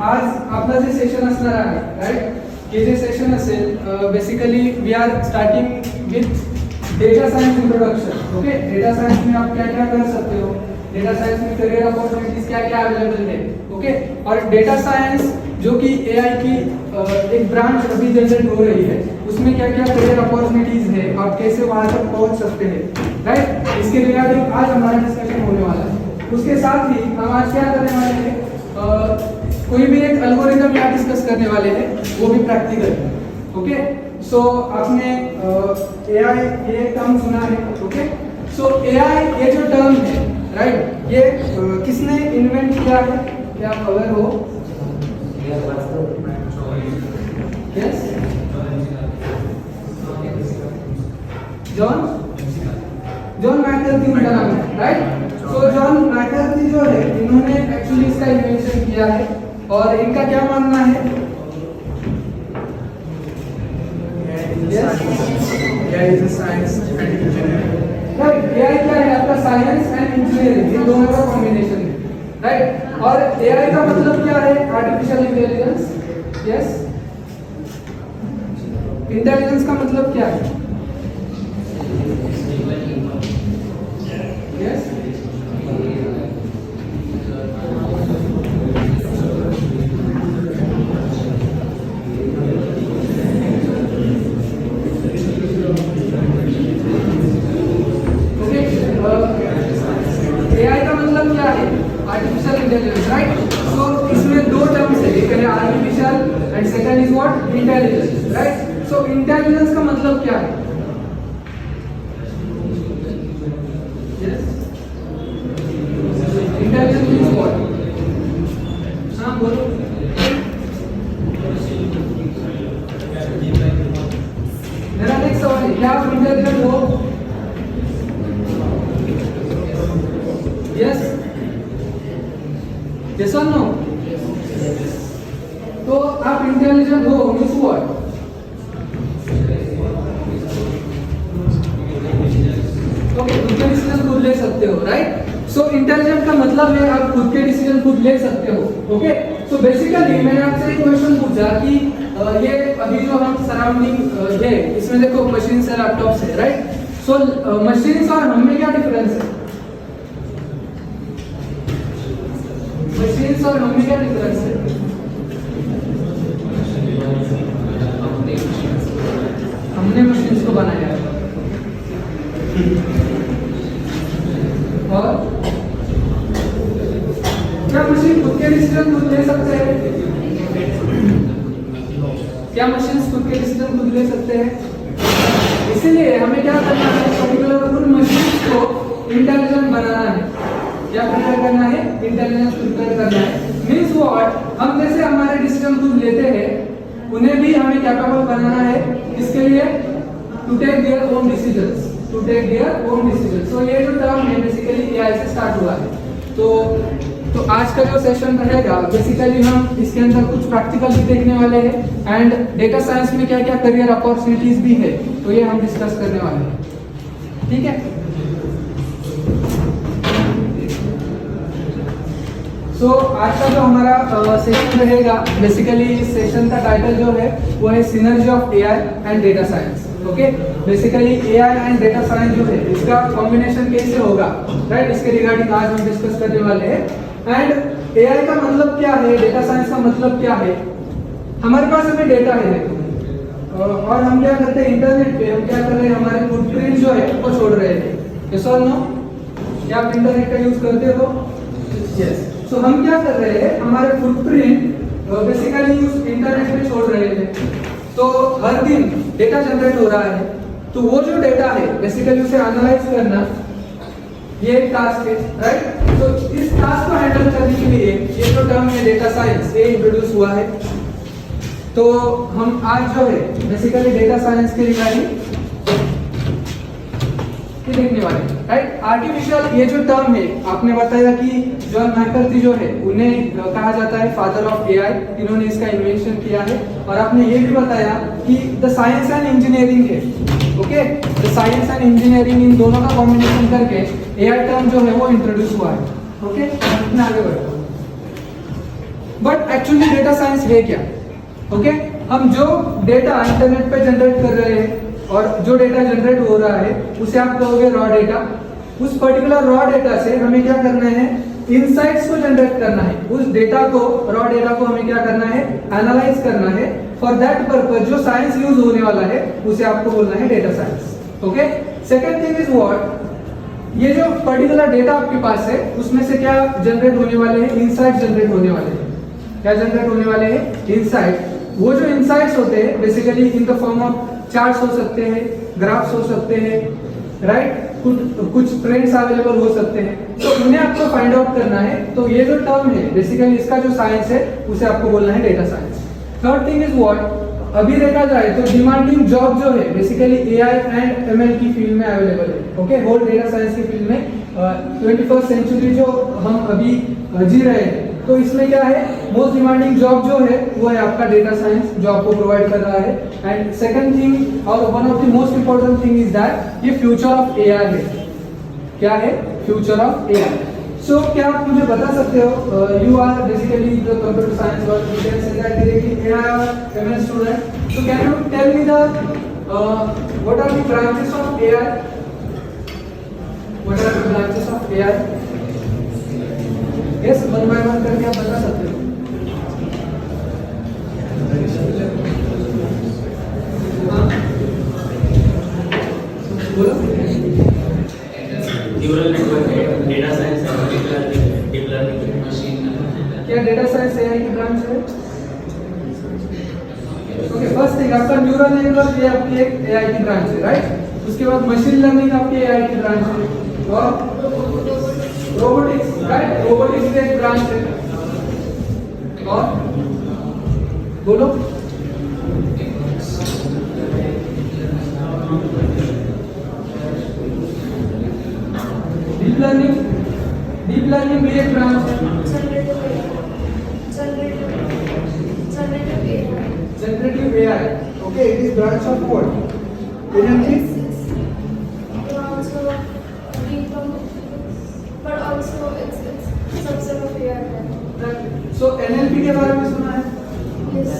आज आपला जे सेशन असणार आहे राईट, हे जे सेशन असेल basically we are starting with data science introduction. Okay, data science में आप क्या क्या कर सकते हो, डेटा साइंस में करियर अपॉर्चुनिटीज क्या क्या अवेलेबल है. ओके, और डेटा साइंस जो कि एआई की एक ब्रांच अभी जनरेट हो रही है, उसमें क्या क्या करियर अपॉर्चुनिटीज है, आप कैसे वहां तक पहुंच सकते हैं राइट, इसके रिगार्डिंग आज हमारा डिस्कशन होने वाला है. उसके साथ ही हम आज क्या करने वाले हैं, कोई भी एक एल्गोरिथम यहाँ डिस्कस करने वाले हैं, वो भी प्रैक्टिकल. ओके, सो आपने एआई ये टर्म सुना है. ओके, सो एआई ये जो टर्म है राइट, ये किसने इन्वेंट किया है, क्या आप अवेयर हो? यस, जॉन मैकर्थी उनका नाम है राइट. सो जॉन मैकर्थी जो है, इन्होंने एक्चुअली इसका इन्वेंशन किया है. और इनका क्या मानना है? राइट, एआई क्या है आपका, साइंस एंड इंजीनियरिंग, इन दोनों का कॉम्बिनेशन है राइट. और एआई का मतलब क्या है? Artificial intelligence. यस, इंटेलिजेंस का मतलब क्या है? यस, एआई का मतलब क्या है? Artificial intelligence right. सो इसमें दो टर्म्स है, एक है artificial and second is what, intelligence right. So intelligence का मतलब क्या है? Intelligence means what? हाँ बोलो. मेरा नेक्स्ट सवाल है, क्या आप इंटेलिजेंट हो? यस, यस और नो? तो आप इंटेलिजेंट हो मींस व्हाट? ओके, खुद के डिसीजन खुद ले सकते हो राइट. सो इंटेलिजेंट का मतलब है आप खुद के डिसीजन खुद ले सकते हो. ओके, सो बेसिकली मैंने आपसे एक क्वेश्चन पूछा कि ये अभी जो हम सराउंडिंग है, इसमें देखो मशीन से लैपटॉप से राइट. सो मशीन और हम में क्या डिफरेंस है? मशीन और हम में क्या डिफरेंस है? हमने मशीन्स को बनाया है और क्या मशीन खुद के डिसीजन खुद ले सकते हैं? क्या मशीन खुद के डिसीजन खुद ले सकते हैं? इसीलिए हमें क्या करना है, पर्टिकुलर उन मशीन को इंटेलिजेंट बनाना है. क्या प्रिपेयर करना है? इंटेलिजेंस प्रिपेयर करना है. मीन्स व्हाट, हम जैसे हमारे डिसीजन खुद लेते हैं, उन्हें भी हमें कैपेबल बनाना है. इसके लिए to take their own decisions, to take their own decision. So ये जो टर्म है बेसिकली एआई से स्टार्ट हुआ है. तो आज का जो सेशन रहेगा बेसिकली हम इसके अंदर कुछ प्रैक्टिकल भी देखने वाले हैं एंड डेटा साइंस में क्या क्या करियर अपॉर्चुनिटीज भी है, तो ये हम डिस्कस करने वाले हैं. ठीक है. सो आज का जो हमारा सेशन रहेगा, बेसिकली सेशन का टाइटल जो है वो है synergy of AI and data science. Okay, basically AI and data science जो है इसका कॉम्बिनेशन कैसे होगा राइट, इसके रिगार्डिंग आज हम डिस्कस करने वाले हैं. एंड एआई का मतलब क्या है, डेटा साइंस का मतलब क्या है. हमारे पास अभी डेटा है देखो, और हम क्या करते हैं, इंटरनेट पे हम क्या कर रहे हैं, हमारे फुटप्रिंट जो है वो छोड़ रहे हैं. यस और नो? क्या आप इंटरनेट का यूज करते हो? यस. सो हम क्या कर रहे हैं, हमारे फुटप्रिंट बेसिकली इंटरनेट पे छोड़ रहे हैं. तो हर दिन डेटा जनरेट हो रहा है, तो वो जो डेटा है बेसिकली उसे एनालाइज करना, ये एक टास्क है राइट. तो इस टास्क को हैंडल करने के लिए ये जो टर्म है डेटा साइंस, ये इंट्रोड्यूस हुआ है. तो हम आज जो है बेसिकली डेटा साइंस के रिगार्डिंग देखने वाले राइट. आर्टिफिशियल ये जो टर्म है, आपने बताया कि जॉन मैकर्थी जो है उन्हें कहा जाता है फादर ऑफ एआई, इन्होंने इसका इन्वेंशन किया है. और आपने ये भी बताया कि द साइंस एंड इंजीनियरिंग है. Okay, the science and engineering in दोनों का कॉम्बिनेशन करके एआई टर्म जो है वो इंट्रोड्यूस हुआ है. ओके, इतना आगे बढ़ो. बट एक्चुअली डेटा साइंस है क्या? ओके, हम जो डेटा इंटरनेट पे जनरेट कर रहे हैं और जो डेटा जनरेट हो रहा है उसे आप कहोगे रॉ डेटा। उस पर्टिकुलर रॉ डेटा से हमें क्या करना है? इनसाइट्स को जनरेट करना है। उस डेटा को, रॉ डेटा को हमें क्या करना है? एनालाइज करना है। फॉर दैट पर्पज जो साइंस यूज होने वाला है उसे आपको बोलना है data science. Okay, second thing is what, ये जो पर्टिकुलर डेटा आपके पास है उसमें से क्या जनरेट होने वाले हैं? इनसाइट जनरेट होने वाले हैं। क्या जनरेट होने वाले हैं? इनसाइट। वो जो इनसाइट्स होते हैं basically in the form of charts हो सकते हैं, ग्राफ्स हो सकते हैं, राइट, कुछ ट्रेंड्स अवेलेबल हो सकते हैं, तो उन्हें आपको फाइंड आउट करना है। तो ये जो टर्म है बेसिकली इसका जो साइंस है उसे आपको बोलना है data science. Third thing is what, अभी देखा जाए तो डिमांडिंग जॉब जो है बेसिकली एआई एंड एमएल की फील्ड में अवेलेबल है। ओके, होल डेटा साइंस की फील्ड में 21st सेंचुरी जो हम अभी जी रहे हैं, तो इसमें क्या है? मोस्ट डिमांडिंग जॉब जो है वो है आपका डेटा साइंस, जो आपको प्रोवाइड कर रहा है। एंड सेकंड थिंग और one of the most important thing is that ये फ्यूचर ऑफ एआई है। क्या है? Future of AI. सो क्या आप मुझे बता सकते हो, you are basically the computer science और you can say that directly AI और ML student, so can you tell me the what are the branches of AI? What are the branches of AI? Yes, one by one करके आप बता सकते हो। बोलो। Neural network है, data science है, deep learning, machine learning. क्या data science AI की ब्रांच है? ओके, फर्स्ट थिंग आपका न्यूरल नेटवर्क ये आपकी एक एआई की ब्रांच है, राइट। उसके बाद मशीन लर्निंग आपकी एआई की ब्रांच है और रोबोटिक्स, राइट, रोबोटिक्स भी एक ब्रांच है। और बोलो। डीप लर्निंग, डीप लर्निंग भी एक ब्रांच है। Generative AI, okay, it is branch of what? NLP, but also it's subset of AI. So NLP के बारे में सुना है? Yes.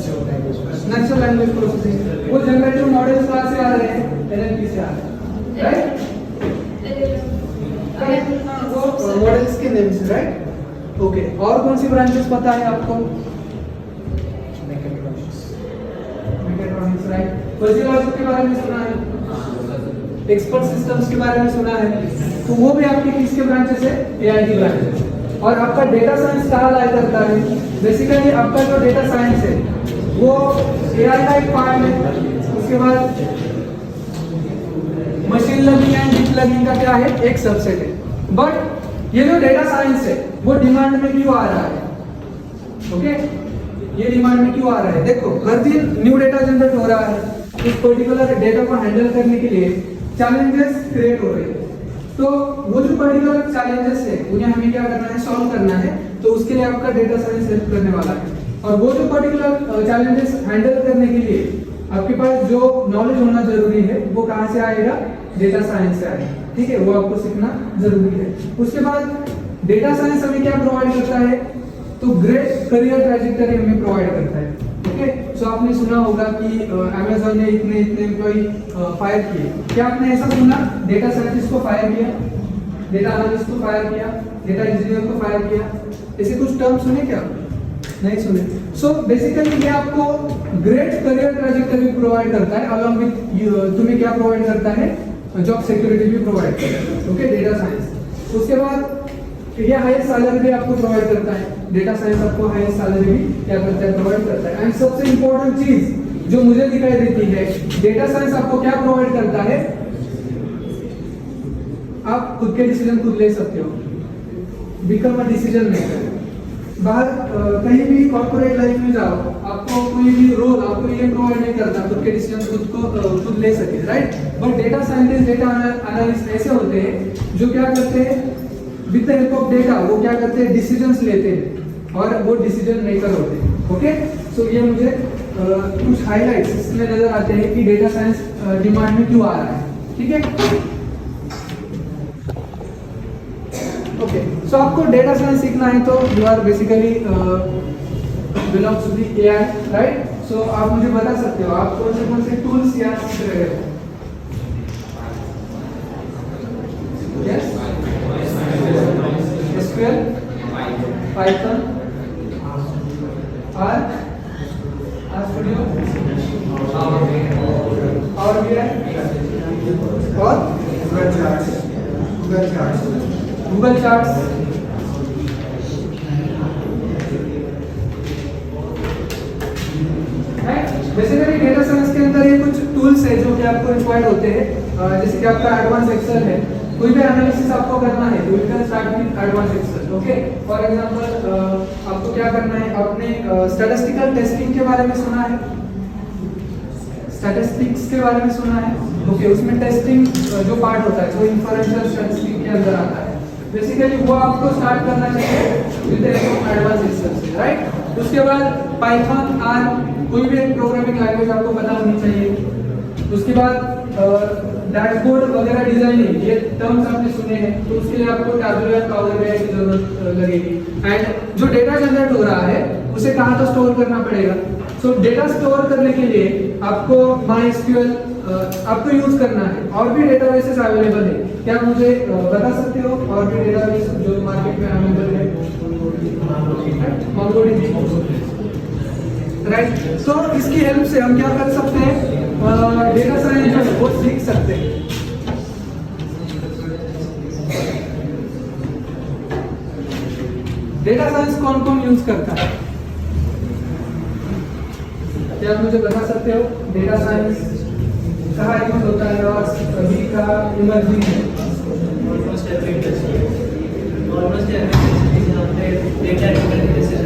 नेचुरल लैंग्वेज प्रोसेसिंग, वो जनरेटिव मॉडल्स कहाँ से आ रहे हैं? एनएलपी से आ रहे हैं, राइट। वो मॉडल्स के नेम से, राइट। ओके, और कौन सी ब्रांचेस पता है आपको? Mechatronics, right. फिजियोलॉजी के बारे में सुना है? एक्सपर्ट सिस्टम्स के बारे में सुना है? तो वो भी आपकी किसके ब्रांचेस है? एआई की ब्रांच है। और आपका डेटा साइंस कहाँ लाई करता है? बेसिकली आपका जो डेटा साइंस है वो एआई का एक पार्ट है। उसके बाद machine learning and deep learning का क्या है? एक सबसेट है। बट ये जो डेटा साइंस है वो डिमांड में क्यों आ रहा है? ओके, ये डिमांड में क्यों आ रहा है? देखो, हर दिन न्यू डेटा जनरेट हो रहा है। इस पर्टिकुलर डेटा को हैंडल करने के लिए चैलेंजेस क्रिएट हो रहे हैं। तो वो जो पर्टिकुलर चैलेंजेस है उन्हें हमें क्या करना है? सॉल्व करना है। तो उसके लिए आपका डेटा साइंस हेल्प करने वाला है। और वो जो पर्टिकुलर चैलेंजेस हैंडल करने के लिए आपके पास जो नॉलेज होना जरूरी है वो कहाँ से आएगा? डेटा साइंस से आएगा। ठीक है, वो आपको सीखना जरूरी है। उसके बाद डेटा साइंस हमें क्या प्रोवाइड करता है? तो ग्रेट करियर ट्रैजेक्टरी हमें प्रोवाइड करता है। ओके, सो आपने सुना होगा कि अमेज़न ने इतने एम्प्लॉय फायर किए। क्या आपने ऐसा सुना? डेटा साइंटिस्ट को फायर किया, डेटा एनालिस्ट को फायर किया, डेटा इंजीनियर को फायर किया, ऐसे कुछ टर्म सुने क्या? नहीं सुने। सो बेसिकली ये आपको ग्रेट करियर ट्रैजेक्टरी प्रोवाइड करता है, अलॉन्ग विथ तुम्हें क्या प्रोवाइड करता है? जॉब सिक्योरिटी भी प्रोवाइड करता है। Okay, data science. उसके बाद ये हाईएस्ट सैलरी भी आपको प्रोवाइड करता है। डेटा साइंस आपको हाईएस्ट सैलरी भी क्या करता है? प्रोवाइड करता है। एंड सबसे इंपॉर्टेंट चीज जो मुझे दिखाई देती है, डेटा साइंस आपको क्या प्रोवाइड करता है? आप खुद के डिसीजन खुद ले सकते हो, बिकम अ डिसीजन मेकर। बाहर कहीं भी कॉर्पोरेट लाइफ में जाओ, आपको कोई भी रोल आपको ये प्रोवाइड नहीं करता खुद के डिसीजन खुद ले सके, right. But data scientist, data analyst ऐसे होते हैं जो क्या करते हैं? With the help of data वो क्या करते हैं? डिसीजंस लेते हैं और वो डिसीजन मेकर होते हैं। ओके, सो ये मुझे कुछ हाइलाइट्स इसमें नजर आते हैं कि डेटा साइंस डिमांड में क्यों आ रहा है। ठीक है, ओके, सो आपको डेटा साइंस सीखना है तो you are basically belongs to the AI, right? So आप मुझे बता सकते हो आप कौन से टूल्स यहाँ सीख रहे हो? Yes? SQL, Python, R Studio, और भी है और Google charts. Basically data science के अंदर ये कुछ टूल्स है जो कि आपको रिक्वायर्ड होते हैं, जैसे कि आपका एडवांस एक्सेल है। कोई भी एनालिसिस आपको करना है तो you can start with advance Excel, okay? For example आपको क्या करना है, आपने स्टैटिस्टिकल टेस्टिंग के बारे में सुना है? स्टैटिस्टिक्स के बारे में सुना है? ओके, उसमें टेस्टिंग जो पार्ट होता है, जो इन्फरेंशियल स्टैटिस्टिक्स के अंदर आता है, बेसिकली वो आपको स्टार्ट करना चाहिए विद एडवांस एक्सेल से, राइट? उसके बाद पाइथन, आर, कोई भी एक प्रोग्रामिंग लैंग्वेज आपको पता होनी चाहिए। उसके बाद डैशबोर्ड वगैरह डिजाइनिंग, ये टर्म्स आपने सुने हैं, तो उसके लिए आपको टैबुलर पावर बीआई की जरूरत लगेगी। एंड जो डेटा जनरेट हो रहा है उसे कहाँ तो स्टोर करना पड़ेगा। सो डेटा स्टोर करने के लिए आपको MySQL आपको यूज करना है। और भी डेटाबेसेस अवेलेबल है, क्या मुझे बता सकते हो और भी डेटाबेस जो मार्केट में अवेलेबल है? MongoDB, right? सो इसकी हेल्प से हम क्या कर सकते हैं, डेटा साइंस जो है वो सीख सकते हैं। डेटा साइंस कौन कौन यूज करता है, क्या आप मुझे बता सकते हो? डेटा साइंस कहाँ यूज होता है और अभी कहाँ इमर्जिंग है? ऑलमोस्ट एवरी जहाँ पे डेटा इंटरप्रिटेशन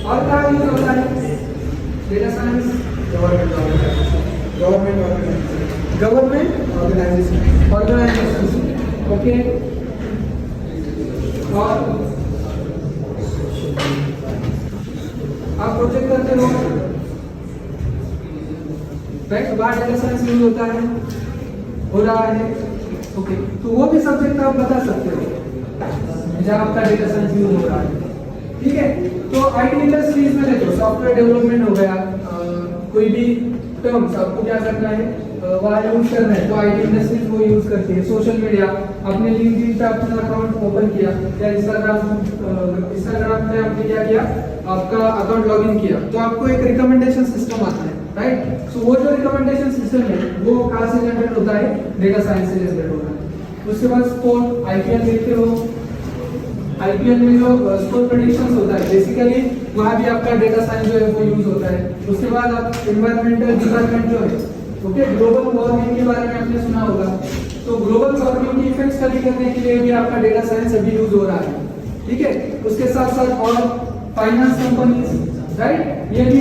और कहाँ यूज होता है data science? Government organisation, okay? और आप प्रोजेक्ट करते हो, राइट? वहाँ डेटा साइंस यूज होता है, हो रहा है, ओके? तो वो भी सब्जेक्ट आप बता सकते हो जहाँ आपका डेटा साइंस यूज हो रहा है, ठीक है? तो आईटी इंडस्ट्रीज में देखो, सॉफ्टवेयर डेवलपमेंट हो गया, कोई भी टर्म्स आपको क्या करना है, वहाँ यूज करना है, तो आईटी इंडस्ट्रीज वो यूज करती है। सोशल मीडिया, आपने लिंक्डइन पे अपना अकाउंट ओपन किया या इंस्टाग्राम पे आपने क्या किया, आपका अकाउंट लॉगिन किया, तो आपको एक रिकमेंडेशन सिस्टम आता है, राइट? सो वो जो रिकमेंडेशन सिस्टम है वो कहाँ से जनरेट होता है? डेटा साइंस से जनरेट होता है। उसके बाद स्पोर्ट, आईपीएल देखते हो, आईपीएल में जो स्कोर प्रेडिक्शंस होता है, बेसिकली वहाँ भी आपका डेटा साइंस जो है वो यूज होता है। उसके बाद आप एनवायरमेंटल डिपार्टमेंट जो है, ओके, ग्लोबल वार्मिंग के बारे में आपने सुना होगा, तो ग्लोबल वार्मिंग की इफेक्ट स्टडी करने के लिए भी आपका डेटा साइंस अभी यूज हो रहा है, ठीक है? उसके साथ साथ और फाइनेंस कंपनीज, राइट, ये भी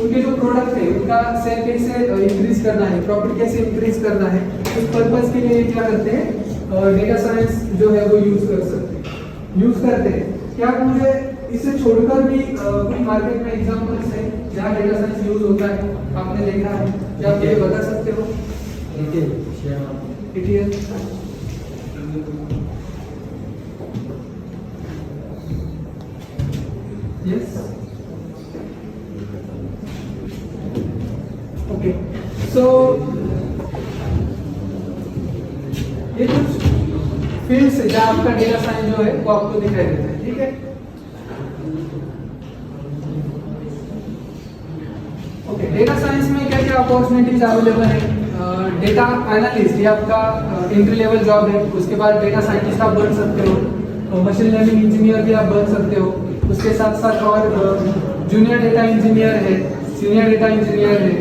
उनके जो प्रोडक्ट है उनका सेल कैसे इंक्रीज करना है, प्रॉफिट कैसे इंक्रीज करना है, उस पर्पस के लिए क्या करते हैं, डेटा साइंस जो है वो यूज करते हैं। क्या आप मुझे इसे छोड़कर भी कोई मार्केट में एग्जांपल्स है जहाँ डेटा साइंस यूज होता है, आपने देखा है, क्या आप मुझे बता सकते हो? ETL, yes, okay. सो ये कुछ फील्ड से जहाँ आपका डेटा साइंस जो है वो आपको दिखाई देता है, ठीक है? ओके, डेटा साइंस में क्या क्या अपॉर्चुनिटीज अवेलेबल है? डेटा एनालिस्ट, ये आपका एंट्री लेवल जॉब है। उसके बाद डेटा साइंटिस्ट आप बन सकते हो, मशीन लर्निंग इंजीनियर भी आप बन सकते हो। उसके साथ साथ और जूनियर डेटा इंजीनियर है, सीनियर डेटा इंजीनियर है,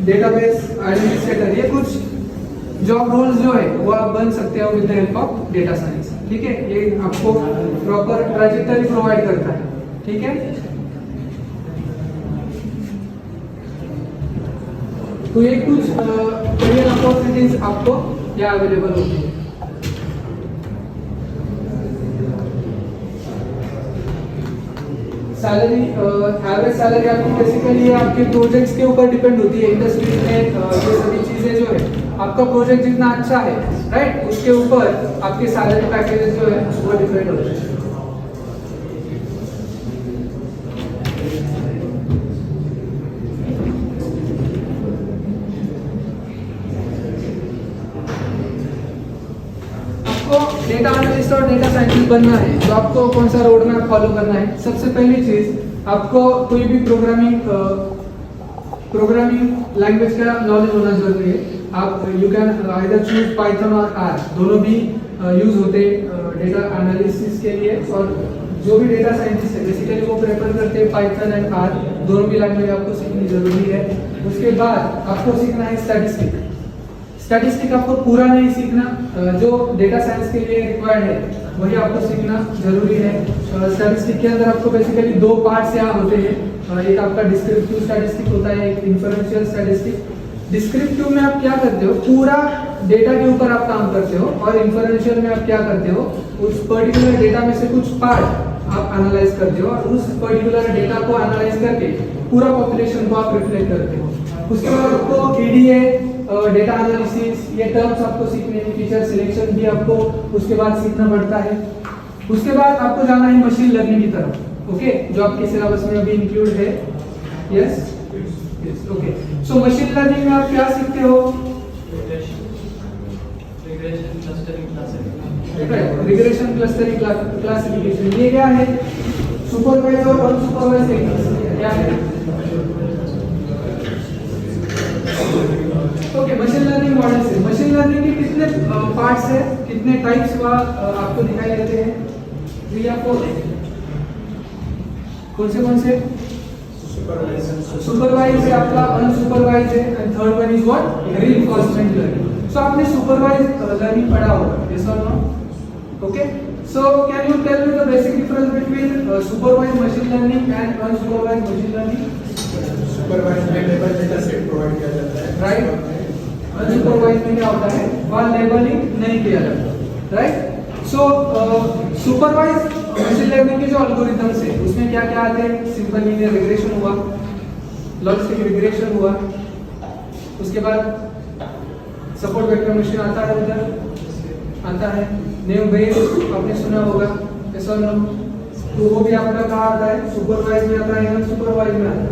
डेटाबेस एडमिनिस्ट्रेटर, ये कुछ जॉब रोल्स जो है वो आप बन सकते हो with the help of data science, ठीक है? ये आपको प्रॉपर ट्रैजेक्टरी प्रोवाइड करता है, ठीक है? तो ये कुछ करियर अपॉर्चुनिटीज आपको क्या अवेलेबल होती है। सैलरी, एवरेज सैलरी आपकी बेसिकली आपके प्रोजेक्ट्स के ऊपर डिपेंड होती है। इंडस्ट्रीज में ये सभी चीजें जो है आपका प्रोजेक्ट जितना अच्छा है, राइट, उसके ऊपर आपके सैलरी पैकेजेस जो है वो डिपेंड होते हैं। डेटा एनालिस्ट और डेटा साइंटिस्ट बनना है तो आपको कौन सा रोड मैप फॉलो करना है? सबसे पहली चीज आपको कोई भी प्रोग्रामिंग लैंग्वेज का नॉलेज होना जरूरी है। आप you can either choose Python और आर, दोनों भी यूज होते डेटा एनालिसिस के लिए। और जो भी डेटा साइंटिस्ट है बेसिकली वो प्रेफर करते हैं पाइथन एंड आर, दोनों भी लैंग्वेज आपको सीखनी जरूरी है। उसके बाद आपको सीखना है स्टैटिस्टिक। स्टैटिस्टिक आपको पूरा नहीं सीखना, जो डेटा साइंस के लिए रिक्वायर्ड है वही आपको सीखना जरूरी है। स्टैटिस्टिक के अंदर आपको बेसिकली दो पार्ट्स यहाँ होते हैं, एक आपका डिस्क्रिप्टिव स्टैटिस्टिक होता है, एक इन्फरेंशियल स्टैटिस्टिक। डिस्क्रिप्टिव में आप क्या करते हो, पूरा डेटा के ऊपर आप काम करते हो, और इन्फरेंशियल में आप क्या करते हो, उस पर्टिकुलर डेटा में से कुछ पार्ट आप एनालाइज करते हो और उस पर्टिकुलर डेटा को एनालाइज करके पूरा पॉपुलेशन को आप रिफ्लेक्ट करते हो। उसके बाद आपको ईडीए, डेटा एनालिसिस, ये टर्म्स आपको सीखने हैं, फीचर सिलेक्शन भी आपको उसके बाद सीखना पड़ता है। उसके बाद आपको जाना है मशीन लर्निंग की तरफ, ओके, जो आपके सिलेबस में अभी इंक्लूड है। Yes yes, okay. So machine learning में आप क्या सीखते हो? Regression, clustering, classification. ये क्या है? सुपरवाइज और अनसुपरवाइज टेक्निक्स क्या है? ओके, मशीन लर्निंग मॉडल्स है। मशीन लर्निंग के कितने पार्ट्स है, कितने टाइप्स का आपको दिखाई देते हैं? 3 या 4। कौन से? सुपरवाइज है आपका, अनसुपरवाइज है, and third one is what? Reinforcement learning. So आपने सुपरवाइज लर्निंग पढ़ा होगा, यस और नो? Okay, so can you tell me the basic difference between supervised machine learning and unsupervised machine learning? Supervised में label data set provide किया जाता है, right. Unsupervised में क्या होता है, वहाँ लेबलिंग नहीं किया जाता, राइट। सो सुपरवाइज मशीन लर्निंग के जो एल्गोरिथम्स है उसमें क्या क्या आते हैं? सिंपल लीनियर रिग्रेशन हुआ, लॉजिस्टिक रिग्रेशन हुआ, उसके बाद सपोर्ट वेक्टर मशीन आता है, उधर आता है नेव बेस, आपने सुना होगा, ऐसा नो? तो वो भी आपका कहाँ आता है? सुपरवाइज में आता है, अनसुपरवाइज में आता है।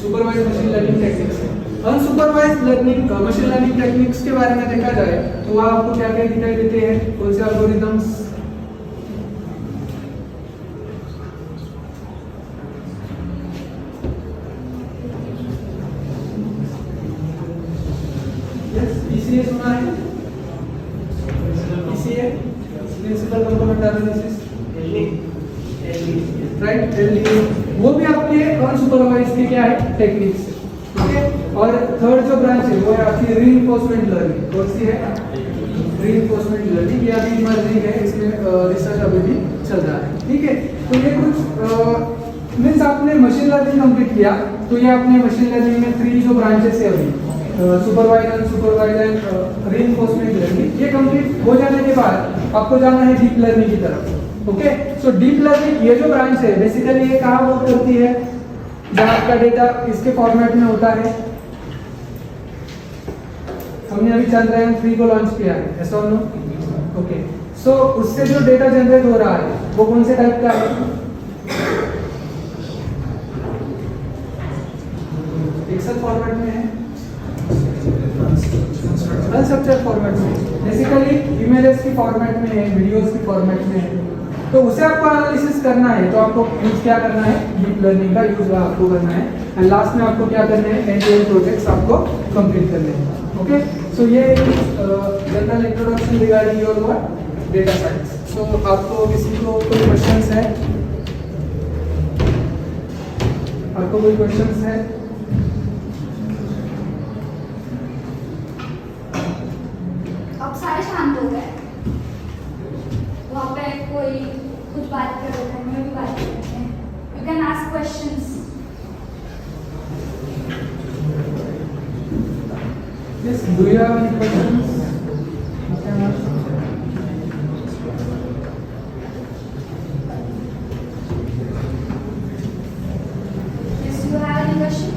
सुपरवाइज मशीन लर्निंग टेक्निक्स है। Unsupervised learning machine learning techniques के बारे में देखा जाए तो वहाँ आपको क्या क्या दिखाई देते हैं, कौन से एल्गोरिथम्स? PCA सुना है? PCA, principal component analysis, right, LDA, वो भी आपके अनसुपरवाइज के क्या है? Techniques, okay. और थर्ड जो ब्रांच है वो है आपकी रीइंफोर्समेंट लर्निंग। कौन सी है? Reinforcement learning. ये अभी इमर्जिंग है, इसमें रिसर्च अभी भी चल रहा है, ठीक है। तो ये कुछ मीन्स आपने मशीन लर्निंग कंप्लीट किया, तो ये आपने मशीन लर्निंग में 3 जो ब्रांचेस है अभी, supervised, unsupervised and reinforcement learning, ये कंप्लीट हो जाने के बाद आपको जाना है डीप लर्निंग की तरफ, ओके। सो डीप लर्निंग ये जो ब्रांच है बेसिकली ये कहाँ वर्क करती है? जब आपका डेटा इसके फॉर्मेट में होता है, हमने अभी चंद्रयान 3 को लॉन्च किया है, ऐसा नो? ओके, सो उससे जो डेटा जनरेट हो रहा है वो कौन से टाइप का है? एक्सेल फॉर्मेट में है, अनस्ट्रक्चर्ड फॉर्मेट में, बेसिकली इमेजेस की फॉर्मेट में है, वीडियोस की फॉर्मेट में है। तो उसे आपको एनालिसिस करना है तो आपको यूज क्या करना है? डीप लर्निंग का यूज आपको करना है, एंड लास्ट में आपको क्या करना है? एंड टू एंड प्रोजेक्ट्स आपको कंप्लीट करने हैं, ओके। सो ये general introduction regarding your what? Data science. So आपको किसी को कोई क्वेश्चंस है? आपको कोई क्वेश्चंस है? अब सारे शांत हो गए, वहाँ पे कोई कुछ बात कर रहे थे, मैं भी बात कर रहे हैं। You can ask questions. Yes, do you have any questions? Yes, you have any question?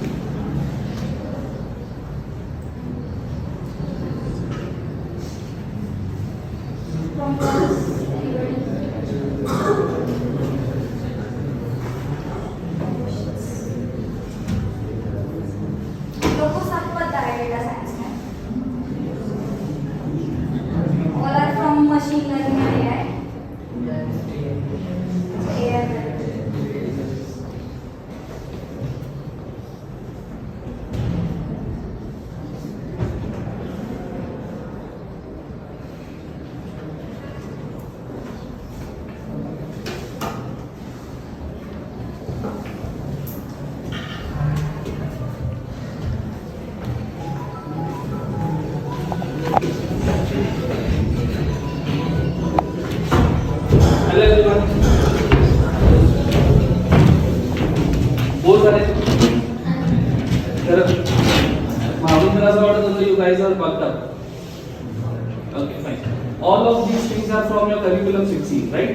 All of these things are from your curriculum 16, right?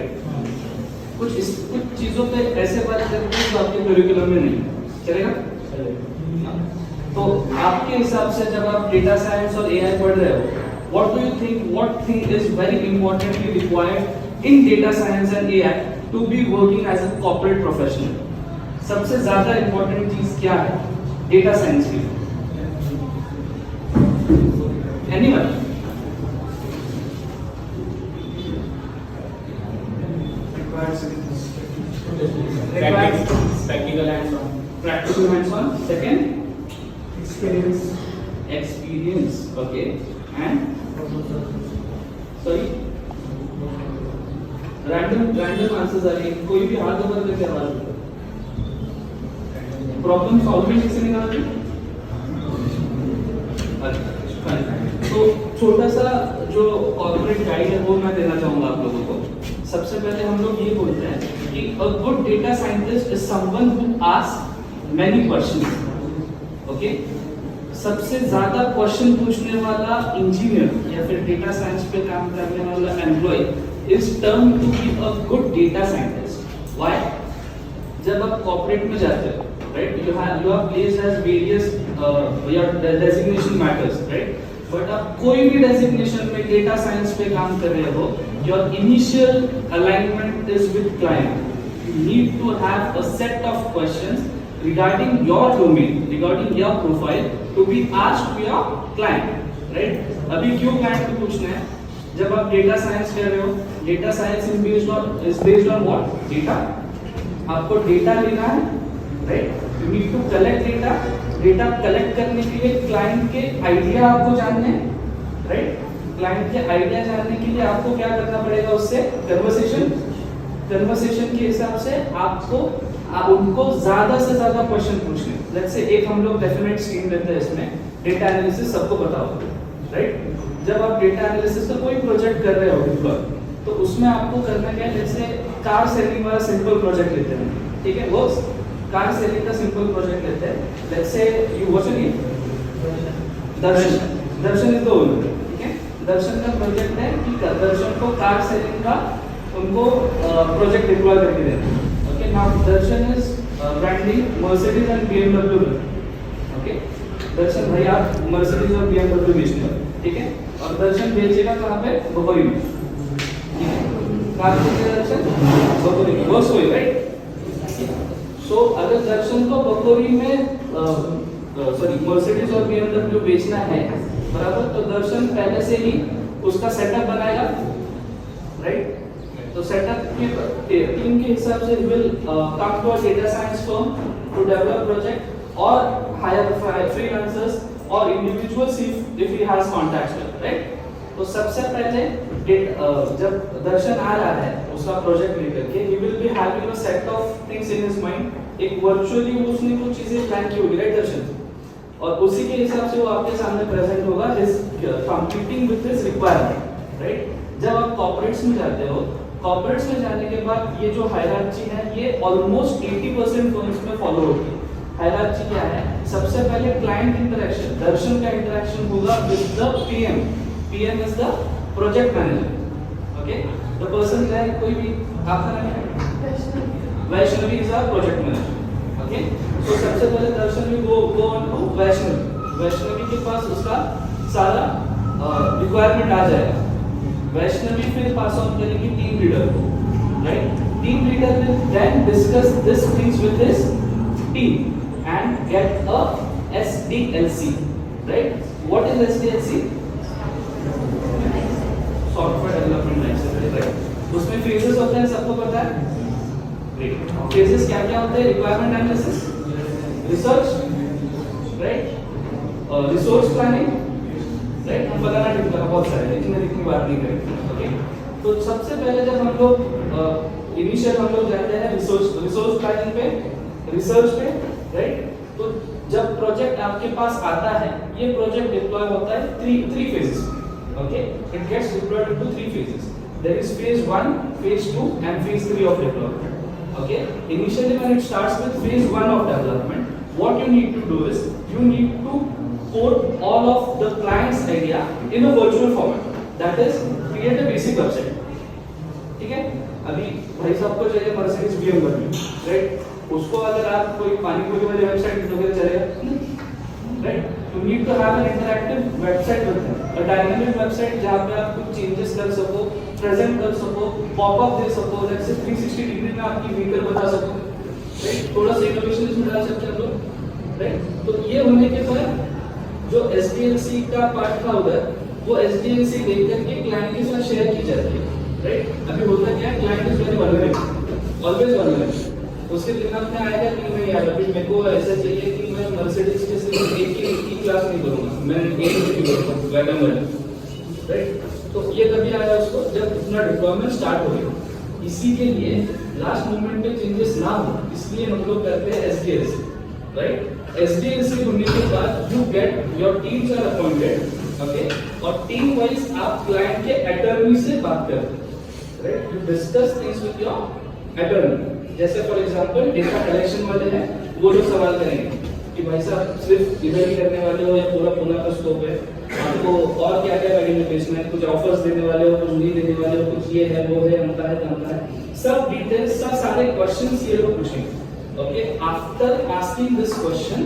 कुछ चीजों पे ऐसे बात करते हैं जो आपके करिकुलम में नहीं चलेगा। तो आपके हिसाब से जब आप डेटा साइंस और एआई पढ़ रहे हो, what do you think what thing is very importantly required in data science and AI to be working as a corporate professional? सबसे ज्यादा इंपॉर्टेंट चीज क्या है डेटा साइंस की? Anyone? Practical hands-on. Practical hands-on. Second, experience. experience. Okay. And sorry, random answers are like कोई भी हाथ ऊपर करके आवाज दो। प्रॉब्लम सॉल्विंग किसने निकाला? तो छोटा सा जो कॉर्पोरेट गाइड है वो मैं देना चाहूंगा आप लोगों को। सबसे पहले हम लोग ये बोलते हैं कि a good data scientist is someone who asks many questions. Okay? सबसे ज्यादा क्वेश्चन पूछने वाला इंजीनियर या फिर डेटा साइंस पे काम करने वाला employee is term to be a good data scientist. Why? जब आप कॉर्पोरेट में जाते हो, right, you are placed as various your designation matters, right, but आप कोई भी डेजिग्नेशन में डेटा साइंस पे काम कर रहे हो, your initial alignment is with client. You need to have a set of questions regarding your domain, regarding your profile to be asked to your client, right? अभी क्यों client को पूछना है? जब आप डेटा साइंस कर रहे हो, data science is based on what? Data. आपको डेटा लेना है, right? You need to collect data. Data collect करने के लिए क्लाइंट के आइडिया आपको जानने हैं, right? क्लाइंट के आइडिया जानने के लिए आपको क्या करना पड़ेगा? उससे कन्वर्सेशन के हिसाब से आपको आप उनको ज्यादा से ज्यादा क्वेश्चन पूछने। लेट्स से एक हम लोग डेफिनेट स्ट्रीम लेते हैं, इसमें डेटा एनालिसिस सबको पता होगा, राइट? जब आप डेटा एनालिसिस का कोई प्रोजेक्ट कर रहे हो डिप्लॉय, तो उसमें आपको करना क्या है? लेट्स से कार सेलिंग वाला सिंपल प्रोजेक्ट लेते हैं, ठीक है? वो कार सेलिंग का सिंपल प्रोजेक्ट लेते हैं। Let's say you what's your name? Darshan is the owner, ठीक है? दर्शन का प्रोजेक्ट है कि दर्शन को कार सेलिंग का उनको प्रोजेक्ट डिप्लॉय करके देना। Okay, now Darshan is branding Mercedes and BMW. Okay, Darshan भाई आप Mercedes और BMW बेचते हो, ठीक है? और दर्शन बेचेगा कहाँ पे? बकोरी में, ठीक है? कार बेचेगा दर्शन बकोरी में, बस वही, राइट? So अगर दर्शन को बकोरी में Mercedes और BMW बेचना है, बराबर, तो दर्शन पहले से ही उसका सेटअप बनाएगा, राइट? तो सेटअप की टीम के हिसाब से will come to a data science firm to develop project और हायर फ्रीलांसर्स और individuals if he has contacts with, right? तो सबसे पहले जब दर्शन आ रहा है उसका प्रोजेक्ट लेकर के, he will be having a set of things in his mind. एक वर्चुअली उसने कुछ चीजें प्लान की होगी, राइट दर्शन? और उसी के हिसाब से वो आपके सामने प्रेजेंट होगा, his completing with his requirement, right? जब आप कॉर्पोरेट्स में जाते हो, कॉर्पोरेट्स में जाने के बाद ये जो हायरार्ची है ये ऑलमोस्ट 80% फर्म्स में फॉलो होती है। हायरार्ची क्या है? सबसे पहले क्लाइंट इंटरेक्शन, दर्शन का इंटरेक्शन होगा with the PM. PM is the project manager, okay? The person है कोई भी, आपका नाम है Vaishnavi is our project manager, okay? तो सबसे पहले Darshan will go on to Vaishnavi के पास उसका सारा रिक्वायरमेंट आ जाएगा। वैष्णवी फिर पास ऑन करेंगे टीम लीडर को, right? Team leader will then discuss this things with his team and get a SDLC, right? What is SDLC? Software development life cycle, right? उसमें फेजेस होते हैं, सबको पता है, राइट? फेजेस क्या क्या होते हैं? Requirement analysis, research, right, resource planning, right? हम बताना ठीक है, बहुत सारे, लेकिन मैं इतनी बात नहीं करेंगे, ओके? तो सबसे पहले जब हम लोग इनिशियल हम लोग जाते हैं रिसोर्स प्लानिंग पे, रिसर्च पे, राइट? तो जब प्रोजेक्ट आपके पास आता है, ये प्रोजेक्ट डिप्लॉय होता है three phases, okay? It gets deployed into 3 phases. There is phase 1, phase 2 and phase 3 of deployment. Okay? Initially when it starts with phase 1 of development, what you need to do is you need to code all of the client's idea in a virtual format. That is create a basic website. ठीक है, अभी भाई साहब को चाहिए Mercedes BMW, right? उसको अगर आप कोई पानी पूरी वाली वेबसाइट वगैरह चलेगा, right? You need to have an interactive website with them, a dynamic website जहां पे आप कुछ चेंजेस कर सको, प्रेजेंट कर सको, पॉपअप दे सको, लेट्स से 360 डिग्री में आपकी व्हीकल बता सको, राइट? थोड़ा सा इनोवेशन इसमें डाल सकते हैं लोग, राइट? तो ये होने के बाद जो SDLC का पार्ट था उधर, वो SDLC देख करके क्लाइंट के साथ शेयर की जाती है, राइट? अभी होता क्या है, client is very vulnerable, always vulnerable. उसके दिमाग में आएगा कि नहीं यार अभी मेरे को ऐसा चाहिए कि मैं मर्सिडीज के सिर्फ एक ही क्लास नहीं करूंगा, मैं एक ही करूंगा वैगन वाले, राइट? तो ये कभी आया उसको जब अपना डिप्लॉयमेंट स्टार्ट हो गया. इसी के लिए लास्ट मोमेंट पे चेंजेस ना हो, इसलिए हम लोग करते हैं SDLC, राइट? SDLC होने के बाद you get your teams are appointed, okay? और टीम वाइज आप क्लाइंट के अटॉर्नी से बात करते हैं, right? You discuss things with your attorney. जैसे फॉर एग्जांपल डेटा कलेक्शन वाले हैं, वो लोग सवाल करेंगे कि भाई साहब सिर्फ इधर ही करने वाले हो या पूरा पूरा का स्कोप है, आपको और क्या क्या वैल्यू बेचना है, कुछ ऑफर्स देने वाले हो, कुछ नहीं देने वाले हो, कुछ ये है वो है, अमका है तमका है, सब डिटेल्स सब सारे क्वेश्चंस ये लोग पूछेंगे. Okay, after asking this question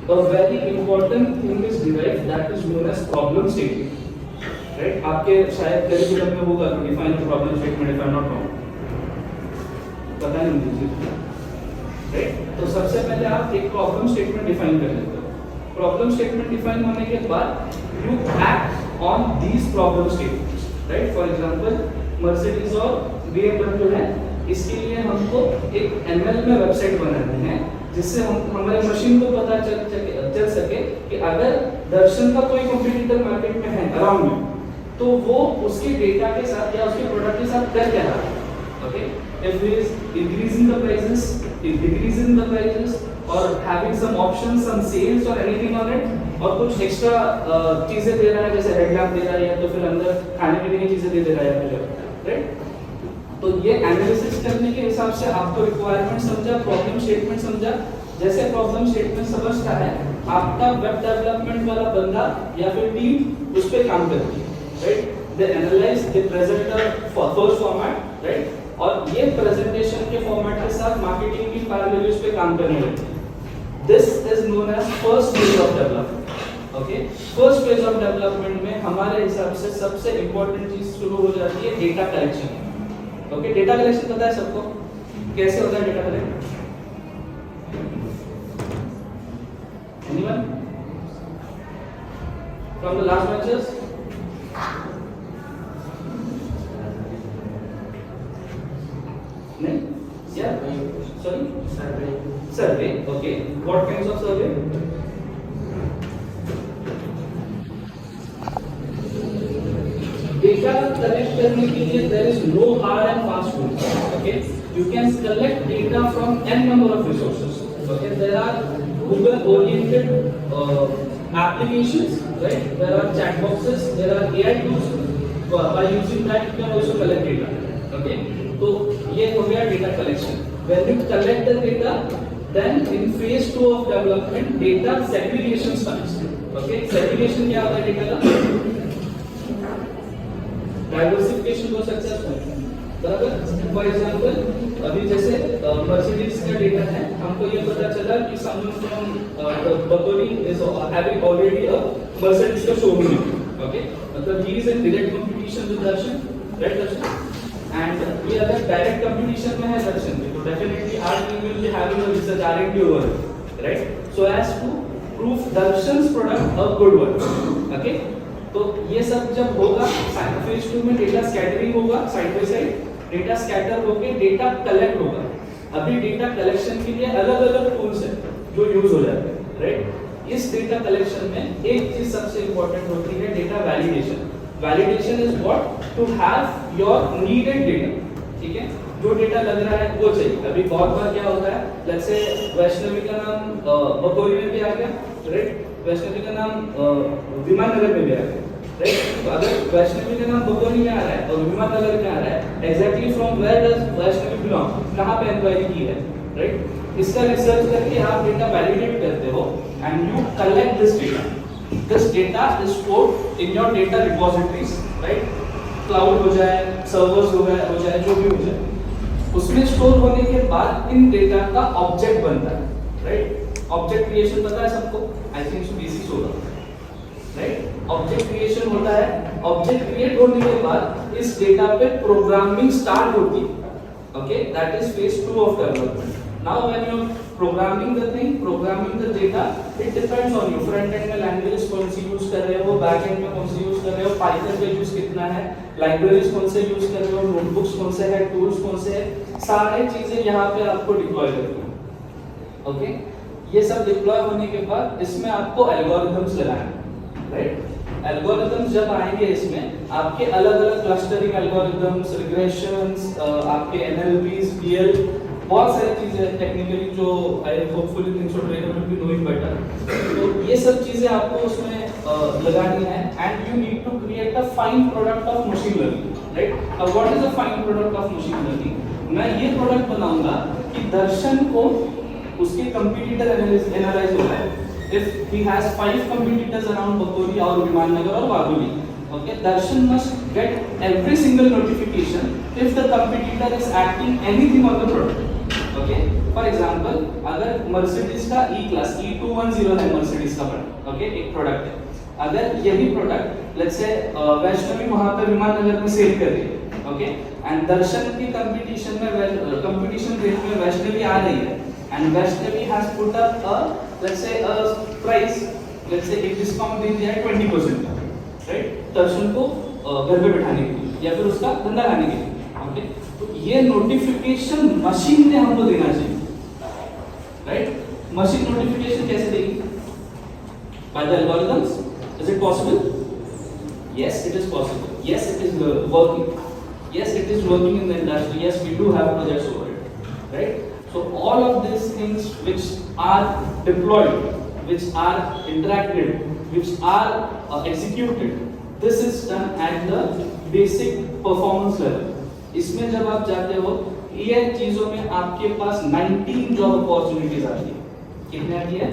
a very important thing is derived that is known as problem statement, right? आपके शायद करिकुलम में होगा to define the problem statement if I'm not wrong, पता नहीं मुझे, राइट? तो सबसे पहले आप एक प्रॉब्लम स्टेटमेंट डिफाइन कर लेते हो. प्रॉब्लम स्टेटमेंट डिफाइन होने के बाद you act on these problem statements, right? For example Mercedes और BMW है, इसके लिए हमको एक ML में वेबसाइट बनानी है जिससे हम हमारे मशीन को पता चल सके कि अगर दर्शन का कोई कॉम्पिटिटर मार्केट में है अराउंड में, तो वो उसके डेटा के साथ या उसके प्रोडक्ट के साथ कर क्या रहा है. Okay, if he is increasing the prices, decreasing the prices, or having some options, some sales or anything on it, और कुछ एक्स्ट्रा चीजें दे रहा है जैसे हेडलैम्प दे रहा है या तो फिर अंदर खाने पीने की चीजें दे रहा है, राइट? तो ये एनालिसिस करने के हिसाब से आपको रिक्वायरमेंट समझा, प्रॉब्लम स्टेटमेंट समझा. जैसे प्रॉब्लम स्टेटमेंट समझता है, आपका वेब डेवलपमेंट वाला बंदा या फिर टीम उस पे काम करती है, right? They analyse, they present the first format, right? और ये प्रेजेंटेशन के फॉर्मेट के साथ मार्केटिंग की पैरेलल उस पे काम करने लगती है. This is known as first phase of development. Okay, first phase of development में हमारे हिसाब से सबसे इंपॉर्टेंट चीज शुरू हो जाती है data collection. Okay, data collection पता है सबको कैसे होता है data collection? Anyone from the last benches? नहीं, या sorry, survey. Okay, what kinds of survey? Data collect करने के लिए there is no hard and fast rule. Okay, you can collect data from n number of resources. Okay, there are Google oriented applications, right? There are chat boxes, there are AI tools. By using that you can also collect data. Okay, तो ये हो गया data collection. When you collect the data, then in phase 2 of development data segregation starts. Okay, segregation क्या होता है data का? Diversification को successful, बराबर. फॉर एग्जांपल अभी जैसे मर्सिडीज का डेटा है, हमको ये पता चला कि someone from Bakori is having already a Mercedes का शोरूम. ओके, मतलब he is in direct competition with Darshan, right Darshan? And ये अगर डायरेक्ट कंपटीशन में है दर्शन में, तो definitely our team will be having a research R&D over, right? So as to prove Darshan's product a good one. Okay, तो ये सब जब होगा फेज 2 में डेटा स्कैटरिंग होगा, side by side data scatter होके डेटा कलेक्ट होगा. अभी डेटा कलेक्शन के लिए अलग अलग टूल्स हैं जो यूज हो जाते हैं, राइट? इस डेटा कलेक्शन में एक चीज सबसे इंपॉर्टेंट होती है data validation. Validation is what? To have your needed data. ठीक है, जो डेटा लग रहा है वो चाहिए. अभी बहुत बार क्या होता है, जैसे वैष्णवी का नाम बकोरी में भी आ गया, राइट? वैष्णवी का नाम विमान नगर में भी आ गया, राइट? तो अगर वैष्णवी का नाम बकोरी में आ रहा है और विमान नगर में आ रहा है, exactly from where does Vaishnavi belong, कहां पे इंक्वायरी की है, राइट? इसका रिसर्च करके आप डेटा वैलिडेट करते हो and you collect this data. This data is stored in your data repositories, right? Cloud हो जाए, सर्वर्स हो जाए, जो भी हो जाए, उसमें स्टोर होने के बाद इन डेटा का ऑब्जेक्ट बनता है, राइट? ऑब्जेक्ट क्रिएशन पता है सबको? आई थिंक सो बेसिक्स होगा, राइट? ऑब्जेक्ट क्रिएशन होता है, ऑब्जेक्ट क्रिएट होने के बाद इस डेटा पे प्रोग्रामिंग स्टार्ट होती है, okay? That is phase 2 of development. Now when you programming the thing, programming the data, it depends on you. Front end में लैंग्वेजेस कौन सी यूज कर रहे हो, बैक एंड में कौन सी यूज कर रहे हो, पाइथन का यूज कितना है, लाइब्रेरीज कौन से यूज कर रहे हो, नोटबुक्स कौन से है, टूल्स कौन से है, सारे चीजें यहाँ पे आपको डिप्लॉय करनी है, ओके? ये सब डिप्लॉय होने के बाद इसमें आपको एल्गोरिथम्स लगाना है, राइट? एल्गोरिथम्स जब आएंगे इसमें आपके अलग-अलग क्लस्टरिंग एल्गोरिथम्स, रिग्रेशंस, आपके एनएलपीस, पीएल, बहुत सारी चीजें टेक्निकली जो I hopefully think so trainer will be knowing better. तो ये सब चीजें आपको उसमें लगानी है and you need to create a fine product of machine learning, right? अब what is a fine product of machine learning? मैं ये प्रोडक्ट बनाऊंगा कि दर्शन को उसके कंपटीटर एनालाइज होता है. If he has 5 competitors around Bokori or Vimannagar or Wagholi, okay, Darshan must get every single notification if the competitor is acting anything on the product. Okay, for example, अगर Mercedes का E-Class E210 है Mercedes का product, okay, एक product है. अगर यही product let's say Vaishnavi वहाँ पे विमाननगर में सेल कर रही है, okay, and दर्शन की कंपटीशन में कंपटीशन रेट में वैष्णवी आ रही है and Vaishnavi has put up a let's say a price, let's say एक डिस्काउंट दे दिया है 20% का, राइट? दर्शन को घर पे बैठाने के लिए या फिर उसका धंधा लाने के लिए, ओके? तो ये नोटिफिकेशन मशीन ने हमको देना चाहिए, राइट? मशीन नोटिफिकेशन कैसे देगी? By the algorithms? Is it possible? Yes, it is possible. Yes, it is working. Yes, it is working in the industry. Yes, we do have projects over it, right? So all of these things which are deployed, which are interacted, which are executed, this is done at the basic performance level. इसमें जब आप जाते हो ये चीजों में आपके पास 19 job opportunities आती है. कितने आती है?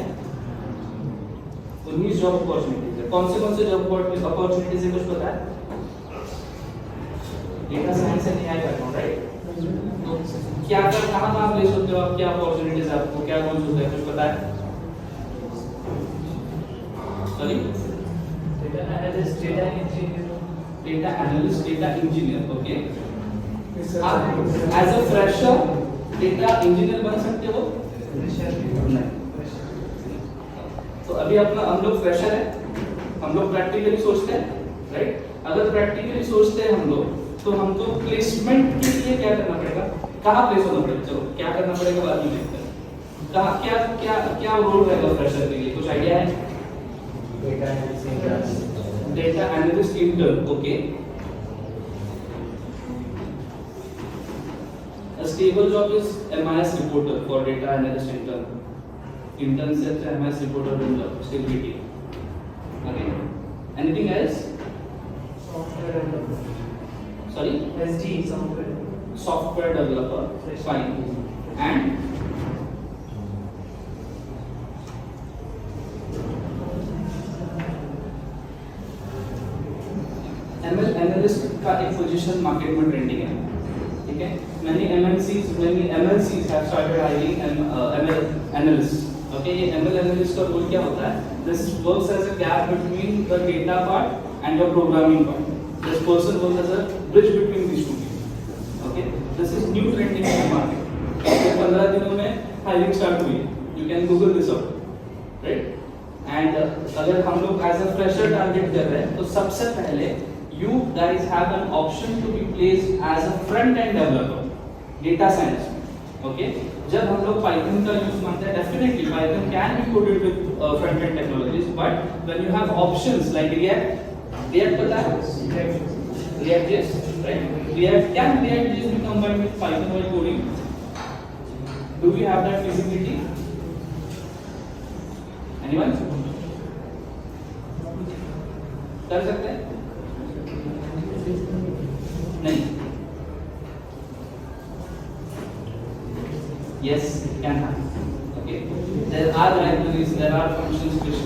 19 जॉब अपॉर्चुनिटीज है. कौन से जॉब अपॉर्चुनिटीज है कुछ पता है? Data science and AI background, right? क्या कर कहां आप ले सकते हो, आप क्या अपॉर्चुनिटीज आपको क्या रोल्स होते हैं कुछ पता है? Sorry, data analyst, data engineer, okay? आप as a fresher data engineer बन सकते हो? नहीं. तो अभी अपना हम लोग फ्रेशर है, हम लोग प्रैक्टिकली सोचते हैं, राइट? अगर प्रैक्टिकली सोचते हैं हम लोग तो हमको प्लेसमेंट के लिए क्या करना पड़ेगा? कहाँ प्लेस होना पड़ेगा? चलो क्या करना पड़ेगा बाद में देखते हैं. कहाँ क्या क्या क्या रोल रहेगा फ्रेशर के लिए? कुछ आइडिया है? Data analyst intern, okay? A stable job is MIS reporter for data analyst intern. Intern says MIS reporter in the stability. Okay. Anything else? Software developer. Sorry? SD software. Software developer. Fine. And ML analyst का एक position market में trending है, ठीक है? many MLCs have started hiring ML analysts. Okay, ये ML analyst का role क्या होता है? This works as a gap between the data part and your programming part. This person works as a bridge between these two things. Okay, this is new trending in the market. पिछले 15 दिनों में hiring start हुई है. You can Google this out, right? And अगर हम लोग as a fresher target कर रहे हैं तो सबसे पहले you guys have an option to be placed as a front end developer, data science. Okay, जब हम लोग Python का यूज मानते हैं, definitely Python can be coded with front end technologies, but when you have options like React पता है? React.js, right? Can React.js be combined with Python while coding? Do we have that feasibility? Anyone? कर सकते हैं? नहीं. Yes, it can happen. Okay. There are libraries, there are functions which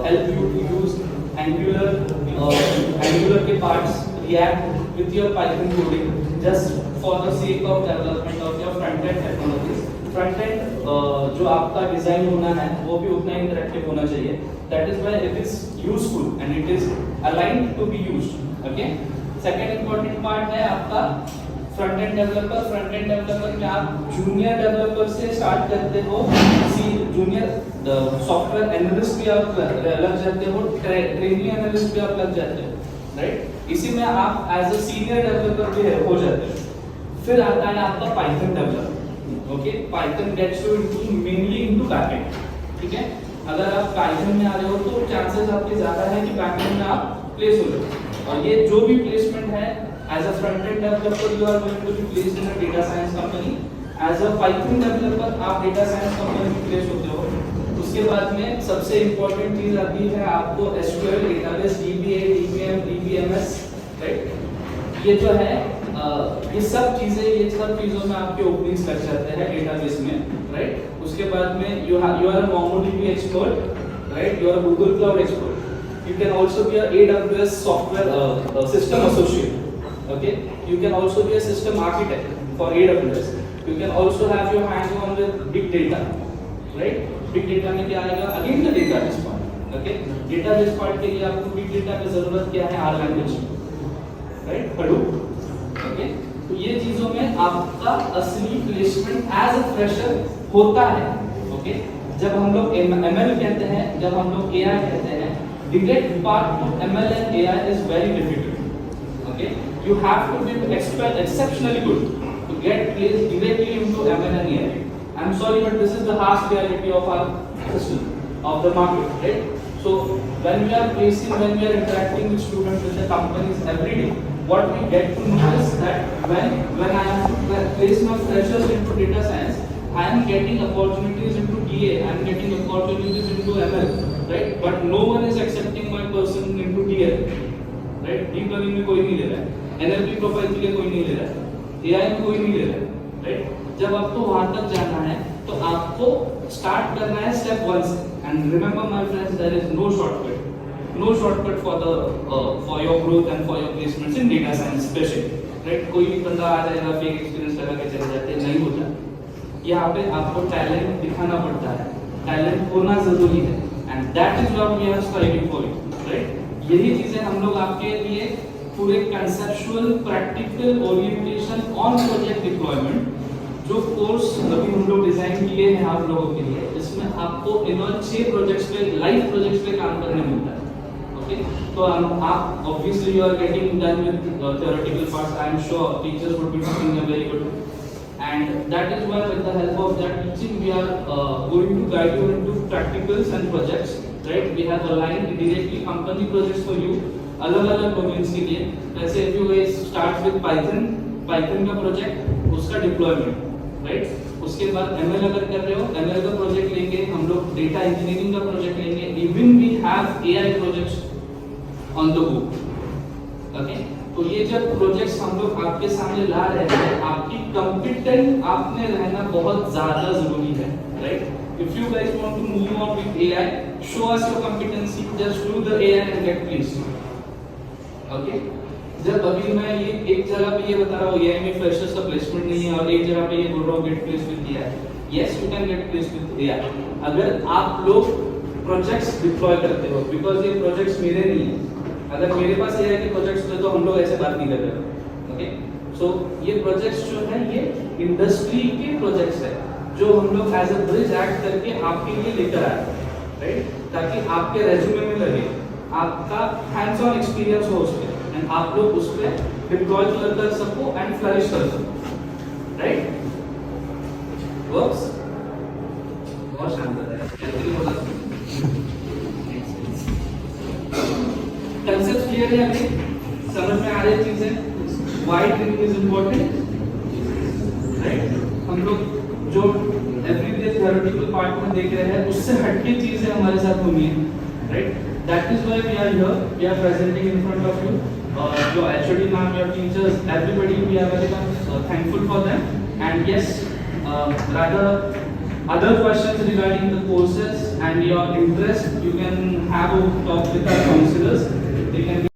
help you to use Angular के parts React with your Python coding just for the sake of development of your front end technologies. Front end जो आपका design होना है वो भी उतना interactive होना चाहिए। That is why it is useful and it is aligned to be used. Okay, second important part है आपका front end developer. Front end developer में आप जूनियर डेवलपर से स्टार्ट करते हो, जूनियर सॉफ्टवेयर एनालिस्ट भी आप लग जाते हो, ट्रेनिंग एनालिस्ट भी आप लग जाते हो, राइट। इसी में आप एज अ सीनियर डेवलपर भी हो जाते हो। फिर आता है आपका Python developer. Okay, Python gets you into mainly into backend, ठीक है। अगर आप पाइथन में आ रहे हो तो चांसेस आपके ज्यादा है कि बैकएंड में आप प्लेस हो जाओ। और ये जो भी प्लेसमेंट है as a front end developer you are going to be placed in a data science company, as a python developer आप data science company में प्लेस होते हो। उसके बाद में सबसे इम्पोर्टेंट चीज आती है आपको SQL database, DBA, DBM, DBMS, right. ये जो है ये सब चीजों में आपके ओपनिंग्स लग जाते हैं डेटाबेस में, राइट। उसके बाद में you are a MongoDB expert, right, you are a Google Cloud expert, you can also be a AWS software system associate, okay, you can also be a system architect for AWS, you can also have your hands on with big data, right। big data में क्या आएगा, again the database part, okay, database part के लिए आपको big data की जरूरत क्या है, R language, right, Hadoop, okay। तो ये चीजों में आपका असली प्लेसमेंट एज अ फ्रेशर होता है, ओके। जब हम लोग ML कहते हैं, जब हम लोग AI कहते हैं, direct path to ML and AI is very difficult, okay। You have to be exceptionally good to get placed directly into ML and AI. I'm sorry, but this is the harsh reality of our system, of the market, right? So when we are interacting with students, with the companies every day, what we get to know is that when I am to place my freshers into data science, I am getting opportunities into DA, I am getting opportunities into ML, right? But no one is accepting my person into DL, right? Deep learning में कोई नहीं ले रहा है, NLP profile के लिए कोई नहीं ले रहा है, AI में कोई नहीं ले रहा है, राइट। जब आपको वहां तक जाना है तो आपको स्टार्ट करना है स्टेप 1 से। And remember my friends, there is no shortcut for your growth and for your placements in data science specially, right. कोई भी बंदा आ जाएगा फेक एक्सपीरियंस लगा के चले जाते, नहीं होता। यहाँ पे आपको टैलेंट दिखाना पड़ता है, टैलेंट होना जरूरी है, and that is what we are striving for, right. यही चीजें हम लोग आपके लिए पूरे conceptual practical orientation on project deployment जो कोर्स अभी हम लोग डिजाइन किए हैं आप लोगों के लिए, इसमें आपको इन 6 प्रोजेक्ट्स पे, लाइव प्रोजेक्ट्स पे काम करने मिलता है, ओके। तो आप obviously you are getting done with theoretical parts, I am sure teachers would be teaching them very good, and that is why with the help of that teaching we are going to guide you into practicals and projects, right। We have aligned directly company projects for you अलग-अलग domains के लिए। जैसे if you guys start with Python का project, उसका deployment, right. उसके बाद ML अगर कर रहे हो, ML का प्रोजेक्ट लेंगे हम लोग, डेटा इंजीनियरिंग का प्रोजेक्ट लेंगे, even we have AI projects on the go, okay. तो ये जब प्रोजेक्ट्स हम लोग आपके सामने ला रहे हैं, आपकी कॉम्पिटेंट आपने रहना बहुत ज्यादा जरूरी है, right. If you guys want to move on with AI, show us your competency, just do the AI and get placed, okay। जब अभी मैं ये एक जगह पे ये बता रहा हूँ AI में फ्रेशर्स का प्लेसमेंट नहीं है, और एक जगह पे ये बोल रहा हूँ get place with AI, yes you can get place with AI अगर आप लोग प्रोजेक्ट्स डिप्लॉय करते हो, बिकॉज ये प्रोजेक्ट्स मेरे नहीं है। अगर मेरे पास AI के प्रोजेक्ट्स होते तो हम लोग ऐसे बात नहीं कर रहे, ओके। सो ये प्रोजेक्ट्स जो है ये इंडस्ट्री के प्रोजेक्ट्स है जो हम लोग एज अ ब्रिज एक्ट करके आपके लिए लेकर आए, राइट, ताकि आपके रेज्यूमे में लगे, आपका हैंड्स ऑन एक्सपीरियंस हो उसपे, एंड आप लोग उस पे डिप्लॉय कर सको एंड फ्लरिश कर सको, राइट। वर्क्स बहुत शानदार है, कंसेप्ट क्लियर है, अभी समझ में आ रही चीजें। Why training is important, right. हम लोग जो एवरीडे थ्योरेटिकल पार्ट में देख रहे हैं उससे हटके चीजें हमारे साथ होनी है, right. That is why we are here. We are presenting in front of you. Your HOD ma'am, your teachers, everybody. We are very much thankful for them. And yes, rather other questions regarding the courses and your interest, you can have a talk with our counselors. They can